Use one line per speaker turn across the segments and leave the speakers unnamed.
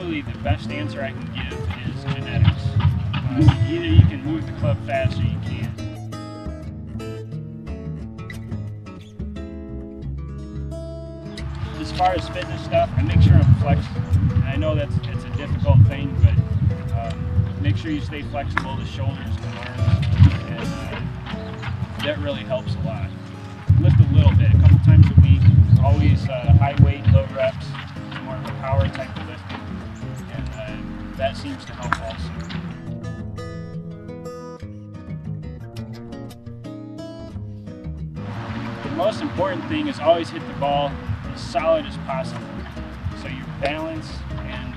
probably the best answer I can give is genetics. Either you can move the club fast or you can't. As far as fitness stuff, I make sure I'm flexible. And I know it's a difficult thing, but make sure you stay flexible, the shoulders, the arms, and that really helps a lot. Lift a little bit, a couple times a week, always high weight, low reps, more of a power type of lifting, and that seems to help also. The most important thing is always hit the ball as solid as possible. So your balance and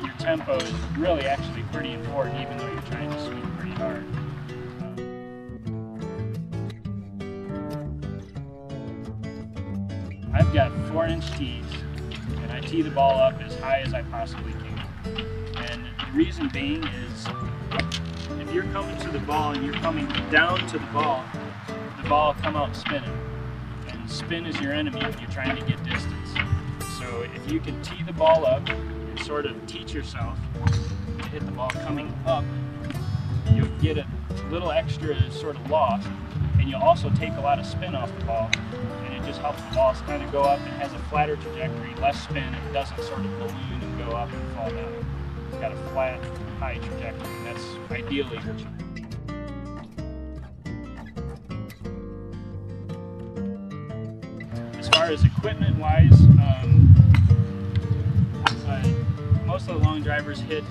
your tempo is really actually pretty important, even though you're trying to swing pretty hard. I've got 4-inch tees, and I tee the ball up as high as I possibly can. And the reason being is, if you're coming to the ball and you're coming down to the ball will come out spinning. And spin is your enemy when you're trying to get distance. So if you can tee the ball up and sort of teach yourself to hit the ball coming up, you'll get a little extra sort of loft, and you'll also take a lot of spin off the ball, and it just helps the ball kind of go up. It has a flatter trajectory, less spin, it doesn't sort of balloon and go up and fall down. It's got a flat, high trajectory, and that's ideally what you want. As far as equipment-wise, most of the long drivers hit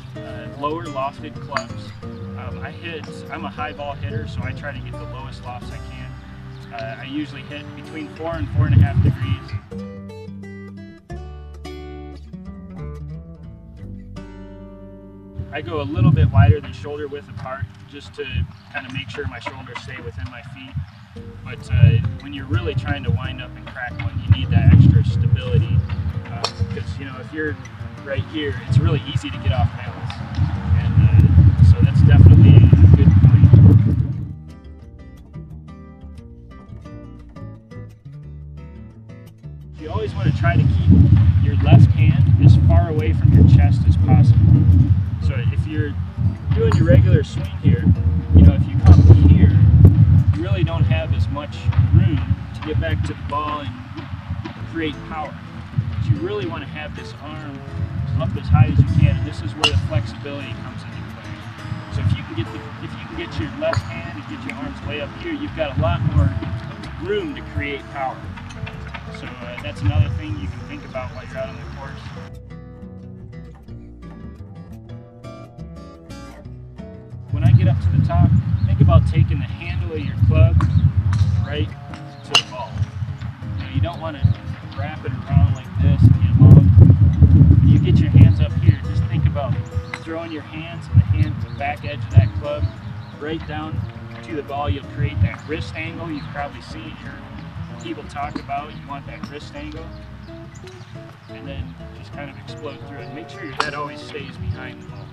lower lofted clubs. I'm a high ball hitter, so I try to get the lowest lofts I can. I usually hit between 4 and 4.5 degrees. I go a little bit wider than shoulder width apart, just to kind of make sure my shoulders stay within my feet. But when you're really trying to wind up and crack one, you need that extra stability. Because, you know, if you're right here, it's really easy to get off balance. And so that's definitely a good point. You always want to try to keep your left hand as far away from your chest as possible. So if you're doing your regular swing here, you know, if you come here, you really don't have as much room to get back to the ball and create power. So you really want to have this arm up as high as you can, and this is where the flexibility comes into play. So if you can get your left hand and get your arms way up here, you've got a lot more room to create power. So that's another thing you can think about while you're out on the course. When I get up to the top, think about taking the handle of your club right to the ball. You know, you don't want to wrap it around like this and get long. When you get your hands up here, just think about throwing your hands and the back edge of that club right down to the ball. You'll create that wrist angle you've probably seen your people talk about. You want that wrist angle, and then just kind of explode through it. Make sure your head always stays behind the ball.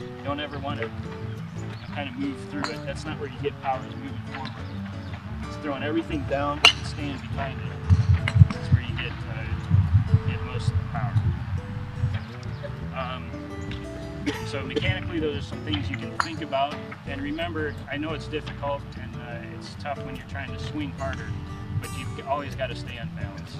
You don't ever want to kind of move through it. That's not where you get power, is moving forward. It's throwing everything down and staying behind it. That's where you get most of the power. So mechanically, those are some things you can think about. And remember, I know it's difficult and it's tough when you're trying to swing harder, but you've always got to stay on balance.